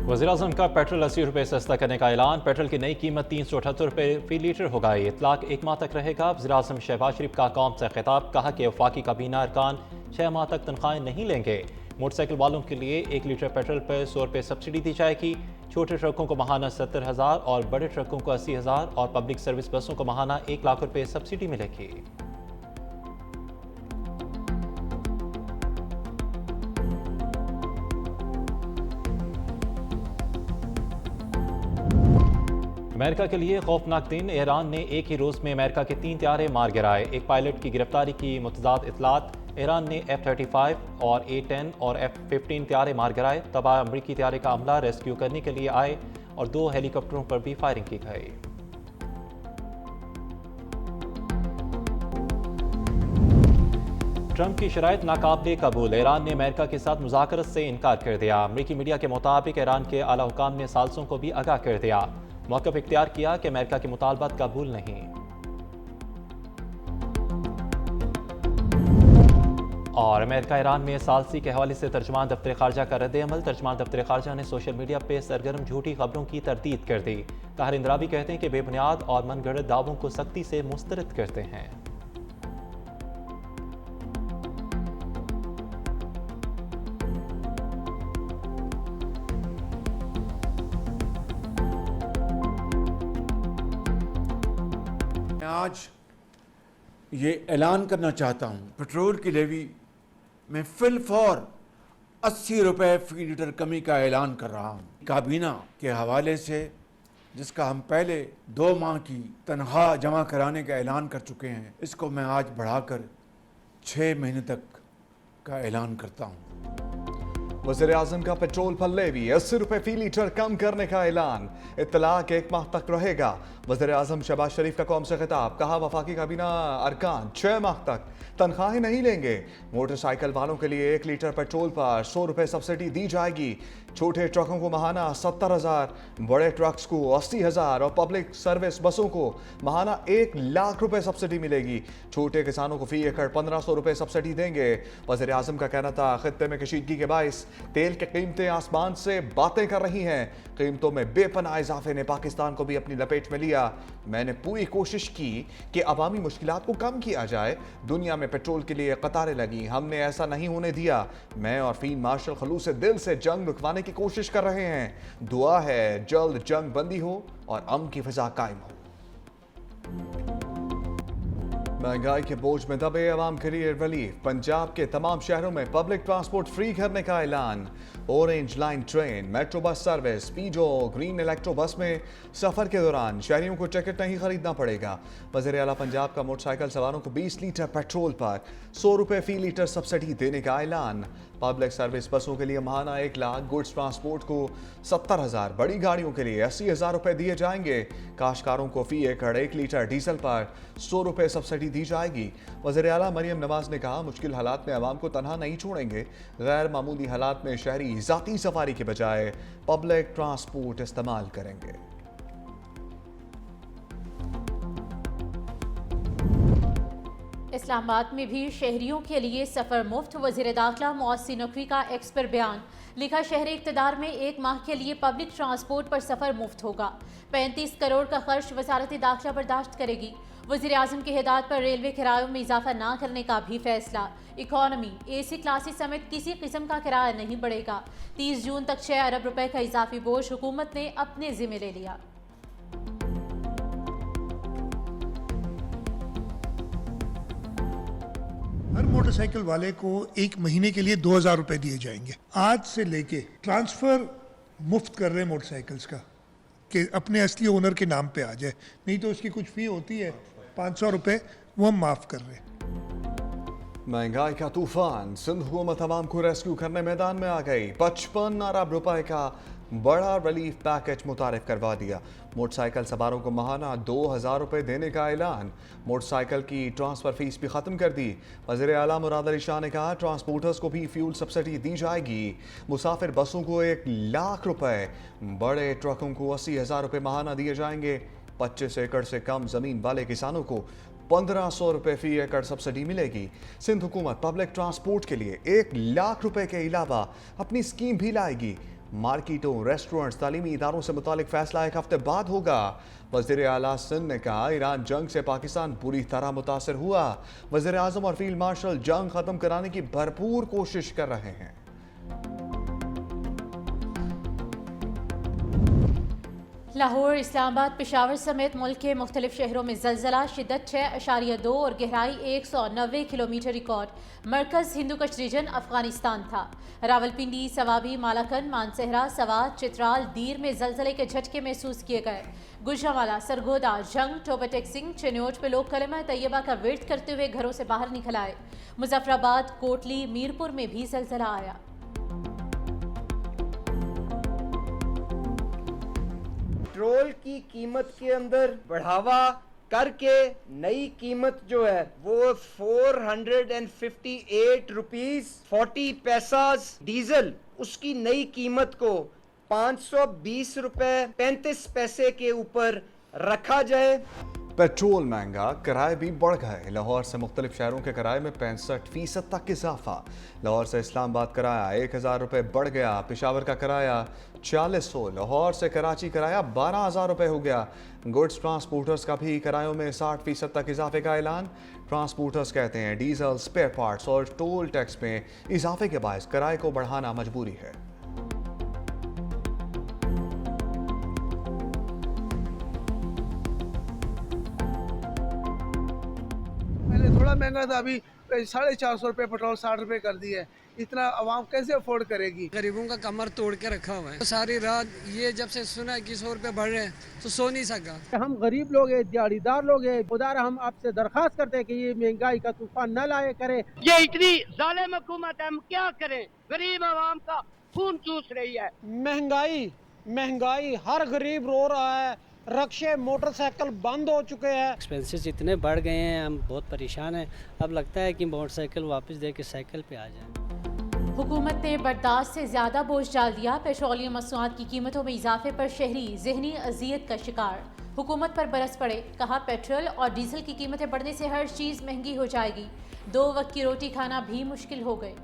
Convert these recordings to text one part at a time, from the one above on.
वज़ीर-ए-आज़म का पेट्रोल 80 रुपये सस्ता करने का ऐलान। पेट्रोल की नई कीमत 378 रुपये फी लीटर होगा। इतलाक 1 माह तक रहेगा। वज़ीर-ए-आज़म शहबाज शरीफ का कौम से खिताब। कहा कि वफाकी काबीना अरकान 6 माह तक तनख्वाहें नहीं लेंगे। मोटरसाइकिल वालों के लिए 1 लीटर पेट्रोल पर 100 रुपये सब्सिडी दी जाएगी। छोटे ट्रकों को माहाना 70,000 और बड़े ट्रकों को 80,000 और पब्लिक सर्विस बसों को माहाना 1 लाख रुपये सब्सिडी मिलेगी। अमेरिका के लिए खौफनाक दिन। ईरान ने एक ही रोज़ में अमेरिका के 3 त्यारे मार गिराए। एक पायलट की गिरफ्तारी की मुतज़ाद इतलात। ईरान ने F-35 और A-10 और F-15 त्यारे मार गिराए। तबाह अमरीकी त्यारे का अमला रेस्क्यू करने के लिए आए और 2 हेलीकॉप्टरों पर भी फायरिंग की गई। ट्रंप की शराइत नाकाबिले कबूल। ईरान ने अमेरिका के साथ मुज़ाकरत से इनकार कर दिया। अमरीकी मीडिया के मुताबिक ईरान के आला हुकाम ने साल्सों को भी आगाह कर दिया, मौक़िफ़ इख्तियार किया कि अमेरिका के मुतालबात कबूल नहीं। और अमेरिका ईरान में सालसी के हवाले से तर्जुमान दफ्तर ख़ारजा का रद्द-ए-अमल। तर्जुमान दफ्तर ख़ारजा ने सोशल मीडिया पर सरगर्म झूठी खबरों की तरदीद कर दी। ताहिर इंद्राबी कहते हैं कि बेबुनियाद और मनगढ़ंत दावों को सख्ती से मुस्तरद करते हैं। मैं आज ये ऐलान करना चाहता हूँ, पेट्रोल की लेवी में फिल फॉर 80 रुपये फी लीटर कमी का ऐलान कर रहा हूँ। काबीना के हवाले से जिसका हम पहले 2 माह की तनख्वाह जमा कराने का ऐलान कर चुके हैं, इसको मैं आज बढ़ाकर 6 महीने तक का ऐलान करता हूँ। वज़ीर-ए-आज़म का पेट्रोल पर लेवी 80 रुपये फी लीटर कम करने का ऐलान। इत्तलाक 1 माह तक रहेगा। वज़ीर-ए-आज़म शहबाज शरीफ का कौम से खिताब। कहा वफाकी काबीना अरकान 6 माह तक तनख्वाहें नहीं लेंगे। मोटरसाइकिल वालों के लिए 1 लीटर पेट्रोल पर 100 रुपये सब्सिडी दी जाएगी। छोटे ट्रकों को माहाना 70,000, बड़े ट्रक्स को 80,000 और पब्लिक सर्विस बसों को माहाना 1 लाख रुपए सब्सिडी मिलेगी। छोटे किसानों को फी एकड़ 1500 रुपये सब्सिडी देंगे। वज़ीर-ए-आज़म का कहना था खित्ते में कशीदगी के बाइस तेल की कीमतें आसमान से बातें कर रही हैं। कीमतों में बेपनाह इजाफे ने पाकिस्तान को भी अपनी लपेट में लिया। मैंने पूरी कोशिश की कि अवामी मुश्किलात को कम किया जाए। दुनिया में पेट्रोल के लिए कतारें लगी, हमने ऐसा नहीं होने दिया। मैं और फील्ड मार्शल खलूस दिल से जंग रुकवाने की कोशिश कर रहे हैं। दुआ है जल्द जंग बंदी हो और अमन की फिजा कायम हो। महंगाई के बोझ में दबे अवाम के लिए रिलीफ। पंजाब के तमाम शहरों में पब्लिक ट्रांसपोर्ट फ्री करने का ऐलान। Orange line train, metro bus service, Speedo, green electro bus में सफर के दौरान शहरियों को टिकट नहीं खरीदना पड़ेगा। वज़ीर आला पंजाब का मोटरसाइकिल सवारों को 20 लीटर पेट्रोल पर 100 रुपये फी लीटर सब्सिडी देने का ऐलान। पब्लिक सर्विस बसों के लिए माहाना 1 लाख, गुड्स ट्रांसपोर्ट को 70,000, बड़ी गाड़ियों के लिए 80,000 रुपये दिए जाएंगे। काश्तकारों को फी एकड़ 1 लीटर डीजल पर 100 रुपये सब्सिडी दी जाएगी। वज़ीर आला मरियम नवाज ने कहा मुश्किल हालात में आवाम को तनहा नहीं छोड़ेंगे। गैर मामूली हालात में शहरी ज़ाती सफारी के बजाय पब्लिक ट्रांसपोर्ट इस्तेमाल करेंगे। इस्लामाबाद में भी शहरियों के लिए सफ़र मुफ्त। वज़ीर दाखिला मौसी नकवी का एक्स पर बयान। लिखा शहरी इक़्तिदार में 1 माह के लिए पब्लिक ट्रांसपोर्ट पर सफ़र मुफ्त होगा। 35 करोड़ का खर्च वज़ारत दाखिला बर्दाश्त करेगी। वज़ीर आज़म की हिदायत पर रेलवे किरायों में इजाफा ना करने का भी फैसला। इकॉनमी AC क्लासेस समेत किसी किस्म का किराया नहीं बढ़ेगा। 30 जून तक 6 अरब रुपए का इजाफी बोझ हुकूमत ने अपने जिम्मे ले लिया। हर मोटरसाइकिल वाले को 1 महीने के लिए 2,000 रुपए दिए जाएंगे। आज से लेके ट्रांसफर मुफ्त कर रहे हैं मोटरसाइकिल्स का कि अपने असली ओनर के नाम पे आ जाए, नहीं तो उसकी कुछ फी होती है 500 रुपए, वो हम माफ कर रहे हैं। महंगाई का तूफान, सिंध हुकूमत अवाम को रेस्क्यू करने मैदान में आ गई। 55 अरब रुपए का बड़ा रिलीफ पैकेज मुतारिफ करवा दिया। मोटरसाइकिल सवारों को माहाना 2,000 रुपये देने का ऐलान। मोटरसाइकिल की ट्रांसफ़र फीस भी ख़त्म कर दी। वज़ीर आला मुराद अली शाह ने कहा ट्रांसपोर्टर्स को भी फ्यूल सब्सिडी दी जाएगी। मुसाफिर बसों को 1 लाख रुपए, बड़े ट्रकों को 80,000 रुपये माहाना दिए जाएंगे। 25 एकड़ से कम ज़मीन वाले किसानों को 1500 रुपये फी एकड़ सब्सिडी मिलेगी। सिंध हुकूमत पब्लिक ट्रांसपोर्ट के लिए 1 लाख रुपए के अलावा अपनी स्कीम भी लाएगी। मार्केटों, रेस्टोरेंट्स, तालीमी इदारों से मुतालिक फैसला एक हफ्ते बाद होगा। वज़ीर आला सिंध ने कहा, ईरान जंग से पाकिस्तान बुरी तरह मुतासर हुआ। वज़ीर आज़म और फील्ड मार्शल जंग खत्म कराने की भरपूर कोशिश कर रहे हैं। लाहौर, इस्लामाबाद, पेशावर समेत मुल्क के मुख्तलिफ शहरों में जलजला, शिद्दत 6.2 और गहराई 190 किलोमीटर रिकॉर्ड। मरकज़ हिंदू कश रीजन अफगानिस्तान था। रावलपिंडी, सवाबी, मालाकन, मानसहरा, सवात, चित्राल, दीर में जलजले के झटके महसूस किए गए। गुजरांवाला, सरगोदा, जंग, टोबा टेक्सिंग, चिन्योट पे लोग कलमा तैयबा का विर्द करते हुए घरों से बाहर निकल आए। मुजफ्फराबाद, कोटली, मीरपुर में भी जलजला आया। पेट्रोल की कीमत के अंदर बढ़ावा करके नई कीमत जो है वो 458 रुपीज 40 पैसा, डीजल उसकी नई कीमत को 520 रुपए 35 पैसे के ऊपर रखा जाए। पेट्रोल महंगा, किराए भी बढ़ गए। लाहौर से मुख्तलिफ शहरों के किराए में 65% तक इजाफा। लाहौर से इस्लामाबाद किराया 1000 रुपये बढ़ गया। पेशावर का किराया 4600। लाहौर से कराची किराया 12000 रुपये हो गया। गुड्स ट्रांसपोर्टर्स का भी किरायों में 60% तक इजाफे का ऐलान। ट्रांसपोर्टर्स कहते हैं डीजल, स्पेयर पार्ट्स और टोल टैक्स में इजाफे के बायस किराए को बढ़ाना मजबूरी है। थोड़ा महंगा था, अभी 450 रुपये पेट्रोल 60 रुपये कर दिए। इतना आवाम कैसे अफोर्ड करेगी? गरीबों का कमर तोड़ के रखा हुआ है। सारी रात ये जब से सुना है कि 100 रुपये बढ़ रहे हैं तो सो नहीं सका। हम गरीब लोग हैं, दिहाड़ीदार लोग हैं। खुदा हम आपसे दरखास्त करते हैं कि ये महंगाई का तूफान न लाए करे। ये इतनी जालिम हुकूमत है, हम क्या करें? गरीब आवाम का खून चूस रही है। महंगाई हर गरीब रो रहा है। रक्शे, मोटरसाइकिल बंद हो चुके हैं। एक्सपेंसेस इतने बढ़ गए हैं, हम बहुत परेशान हैं। अब लगता है कि मोटरसाइकिल वापस दे के साइकिल पे आ जाए। हुकूमत ने बर्दाश्त से ज़्यादा बोझ डाल दिया। पेट्रोलियम मसनूआत की कीमतों में इजाफे पर शहरी ज़हनी अजियत का शिकार। हुकूमत पर बरस पड़े, कहा पेट्रोल और डीजल की कीमतें बढ़ने से हर चीज़ महंगी हो जाएगी। 2 वक्त की रोटी खाना भी मुश्किल हो गए।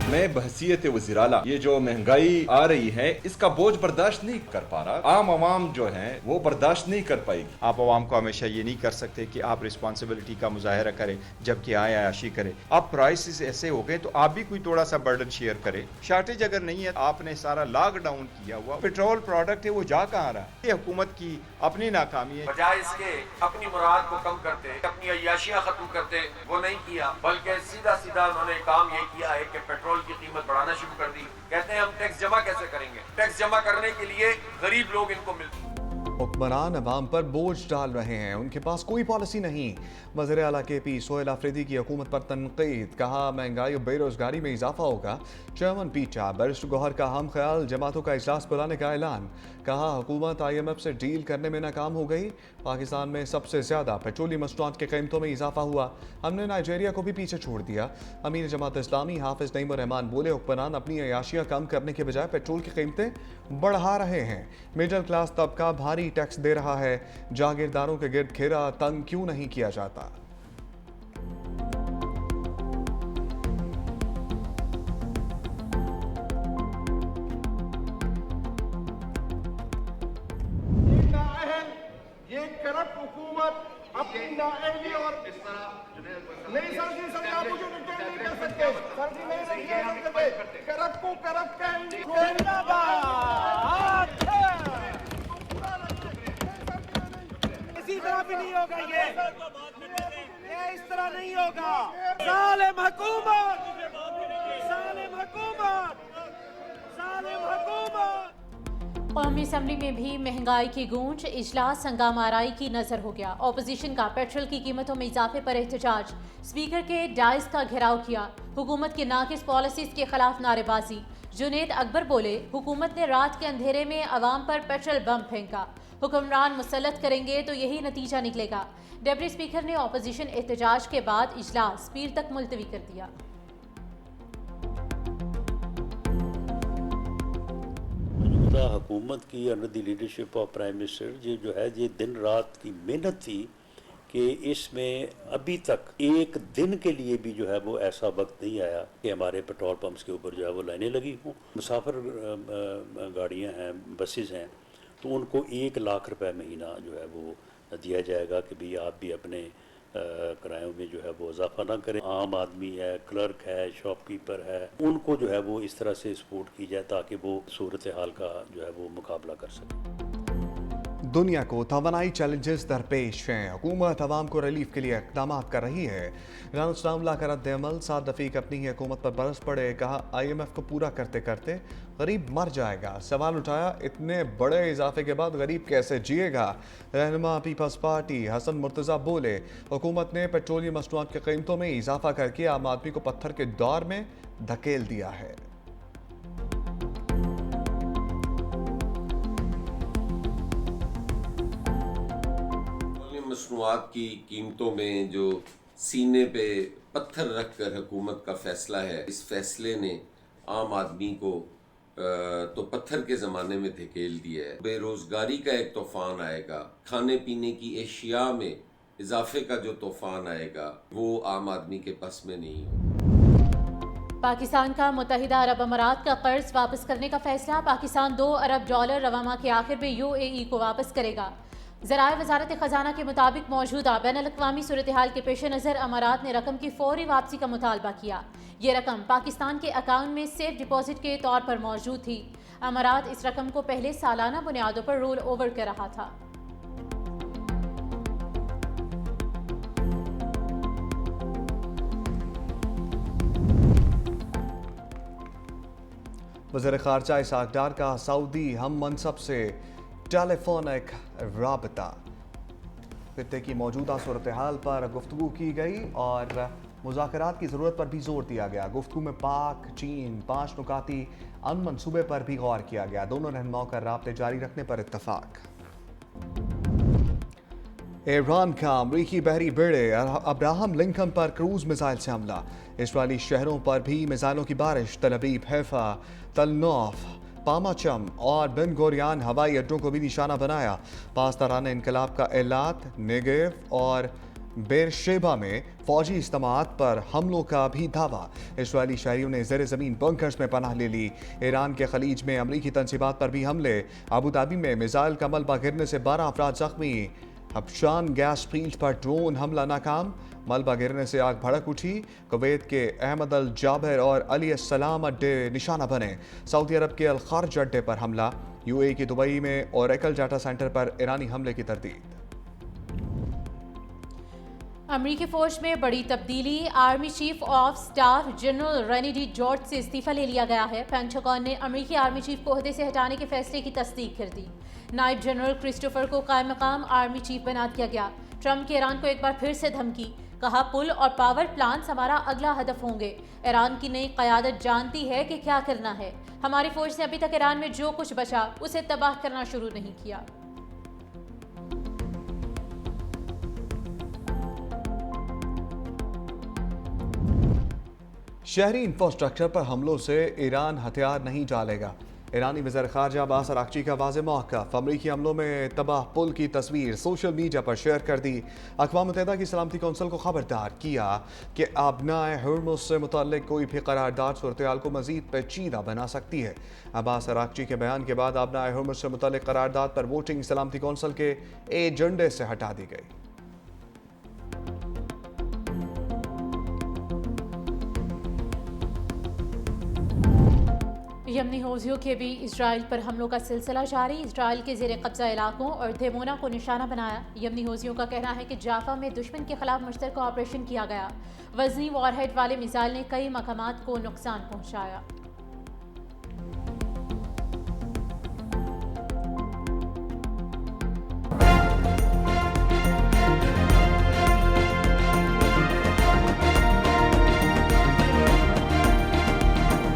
मैं बहसियत वज़ीर-ए-आला ये जो महंगाई आ रही है इसका बोझ बर्दाश्त नहीं कर पा रहा। आम आवाम जो है वो बर्दाश्त नहीं कर पाएगी। आप आवाम को हमेशा ये नहीं कर सकते कि आप रिस्पॉन्सिबिलिटी का मुजाहरा करें जबकि आए आयाशी करें। अब प्राइसेस ऐसे हो गए तो आप भी कोई थोड़ा सा बर्डन शेयर करें। शार्टेज अगर नहीं है, आपने सारा लॉकडाउन किया हुआ पेट्रोल प्रोडक्ट है, वो जा कहाँ रहा है? ये हुकूमत की अपनी नाकामी है। बजाय इसके अपनी मुराद को कम करते, अपनी अय्याशियां खत्म करते, वो नहीं किया, बल्कि सीधा सीधा उन्होंने काम ये किया है कि पेट्रोल की कीमत बढ़ाना शुरू कर दी। कहते हैं हम टैक्स जमा कैसे करेंगे? टैक्स जमा करने के लिए गरीब लोग इनको मिलते। हुक्मरान अवाम पर बोझ डाल रहे हैं, उनके पास कोई पॉलिसी नहीं। वज़ीर आला KP सोहेल आफरीदी की हुकूमत पर तनकीद, कहा महंगाई और बेरोजगारी में इजाफा होगा। चेयरमैन पीटा बैरिस्टर गौहर का हम ख्याल जमातों का इजलास बुलाने का ऐलान। कहा हुकूमत IMF से डील करने में नाकाम हो गई। पाकिस्तान में सबसे ज़्यादा पेट्रोलियम मसनूआत के कीमतों में इजाफा हुआ, हमने नाइजीरिया को भी पीछे छोड़ दिया। अमीर जमात इस्लामी हाफिज नईम रहमान बोले हुक्मरान अपनी अयाशियाँ कम करने के बजाय पेट्रोल की कीमतें बढ़ा रहे हैं। मिडिल क्लास तबका भारी टैक्स दे रहा है, जागीरदारों के गिर्द घेरा तंग क्यों नहीं किया जाता? ये करप्ट हुकूमत अपनी नाअहली और इस तरह नहीं सर जी आप मुझे डिटेल नहीं कर सकते सर जी नहीं कर सकते। करप्ट को करप्ट कहेंगे। इसी तरह भी नहीं होगा, ये इस तरह नहीं होगा। जालिम हुकूमत, जालिम हुकूमत, जालिम हुकूमत। कौमी असम्बली में भी महंगाई की गूंज, इजलास हंगामा आराई की नजर हो गया। ऑपोजिशन का पेट्रोल की कीमतों में इजाफे पर एहतजाज, स्पीकर के डाइस का घेराव किया। हुकूमत की नाकिस पॉलिसीज के खिलाफ नारेबाजी। जुनेद अकबर बोले हुकूमत ने रात के अंधेरे में अवाम पर पेट्रोल बम फेंका, हुक्मरान मुसल्लत करेंगे तो यही नतीजा निकलेगा। डिप्टी स्पीकर ने ऑपोजिशन एहतजाज के बाद इजलास पीर तक मुलतवी कर दिया। मौजूदा हुकूमत की under the leadership of prime minister ये जो है ये दिन रात की मेहनत थी कि इसमें अभी तक एक दिन के लिए भी जो है वो ऐसा वक्त नहीं आया कि हमारे पेट्रोल पंप्स के ऊपर जो है वो लाइनें लगी हों। मुसाफिर गाड़ियां हैं, बसेस हैं, तो उनको 1 लाख रुपए महीना जो है वो दिया जाएगा कि भाई आप भी अपने किरायों में जो है वो इजाफा ना करें। आम आदमी है, क्लर्क है, शॉपकीपर है, उनको जो है वो इस तरह से सपोर्ट की जाए ताकि वो सूरत हाल का जो है वो मुकाबला कर सकें। दुनिया को तवानाई चैलेंजेस दरपेश हैं। हुकूमत अवाम को रिलीफ के लिए इकदाम कर रही है। राना का रद्द अमल, साद रफीक अपनी ही हुकूमत पर बरस पड़े, कहा IMF को पूरा करते करते गरीब मर जाएगा। सवाल उठाया इतने बड़े इजाफे के बाद गरीब कैसे जिएगा। रहनुमा पीपल्स पार्टी हसन मुर्तज़ा बोले हुकूमत ने पेट्रोलियम मसनूआत की कीमतों में इजाफा करके आम आदमी को पत्थर के दौर में धकेल दिया है। मसनूआत की कीमतों में जो सीने पे पत्थर रखकर हुकूमत का फैसला है, इस फैसले ने आम आदमी को तो पत्थर के ज़माने में धकेल दिया है। बेरोज़गारी का एक तूफ़ान आएगा, खाने पीने की एशिया में इजाफे का जो तूफ़ान आएगा वो आम आदमी के पास में नहीं हो। पाकिस्तान का मुत्तहिदा अरब अमारात का कर्ज वापस करने का फैसला। पाकिस्तान $2 अरब रवा माह के आखिर में UAE को वापस करेगा। ज़राए वज़ारत ख़जाना के मुताबिक मौजूदा बैनुल-अक़वामी सूरत हाल के पेश नज़र अमारात ने रकम की फौरी वापसी का मुतालबा किया। ये रकम पाकिस्तान के अकाउंट में सेफ डिपॉजिट के तौर पर मौजूद थी। अमारात इस रकम को पहले सालाना बुनियादों पर रोल ओवर कर रहा था। वज़ीर ख़ारजा इसहाक़ डार का सऊदी हम मनसब से टेलीफोनिक राबता। खित्ते की मौजूदा सूरत हाल पर गुफ्तगू की गई और मुज़ाकरात की ज़रूरत पर भी जोर दिया गया। गुफ्तगू में पाक चीन 5 नुकाती अमन मंसूबे पर भी गौर किया गया। दोनों रहनुमाओं का राब्ते जारी रखने पर इत्तफाक। ईरान का अमरीकी बहरी बेड़े अब्राहम लिंकन पर क्रूज मिसाइल से हमला। इस्राएली शहरों पर भी मिसाइलों की बारिश। तल अवीव, हैफा, तलनौफ, पामाचम और बिन गोरियान हवाई अड्डों को भी निशाना बनाया। पासदारान इनकलाब का एलात, नेगेव और बेरशेबा में फौजी इज्तिमात पर हमलों का भी दावा। इस्राएली शहरियों ने ज़ेर ज़मीन बंकर्स में पनाह ले ली। ईरान के खलीज में अमरीकी तंसीबात पर भी हमले। अबू धाबी में मिसाइल का मलबा गिरने से 12 अफराद जख्मी। हबशान गैस फील्ड पर ड्रोन हमला नाकाम। मलबा गिरने से आग भड़क उठी। कुवैत के अहमद अल जाबिर और अली सलाम अड्डे निशाना बने। सऊदी अरब के अल खारज अड्डे पर हमला। UAE के दुबई में ओरेकल डाटा सेंटर पर ईरानी हमले की तरदीद। अमरीकी फौज में बड़ी तब्दीली। Army chief of staff general rainy D George से इस्तीफा ले लिया गया है। पेंटागन ने अमरीकी आर्मी चीफ को ओहदे से हटाने के फैसले की तस्दीक कर दी। नायब जनरल क्रिस्टोफर को कायम मकाम आर्मी चीफ बना दिया गया। ट्रंप के ईरान को एक बार फिर से धमकी। कहा पुल और पावर प्लांट्स हमारा अगला हदफ होंगे। ईरान की नई क़यादत जानती है कि क्या करना है। हमारी फौज ने अभी तक ईरान में जो कुछ बचा उसे तबाह करना शुरू नहीं किया। शहरी इंफ्रास्ट्रक्चर पर हमलों से ईरान हथियार नहीं डालेगा। ईरानी वज़ीर ख़ारजा अब्बास अराग़ची का वाज़ेह मौक़िफ़। अमरीकी हमलों में तबाह पुल की तस्वीर सोशल मीडिया पर शेयर कर दी। अक़वाम मुत्तहिदा की सलामती कौंसिल को खबरदार किया कि अबनाए हुर्मुज़ से मुतल्लिक़ कोई भी करारदाद सूरत हाल को मज़ीद पेचीदा बना सकती है। अब्बास अराग़ची के बयान के बाद अबनाए हुर्मुज़ से मुतल्लिक़ करारदाद पर वोटिंग सलामती कौंसिल के एजेंडे से हटा दी गई। यमनी हौजियों के भी इसराइल पर हमलों का सिलसिला जारी। इसराइल के ज़ेर कब्जा इलाकों और धेमोना को निशाना बनाया। यमनी हौजियों का कहना है कि जाफा में दुश्मन के खिलाफ मुश्तरका ऑपरेशन किया गया। वज़नी वॉरहेड वाले मिसाइल ने कई मकामात को नुकसान पहुँचाया।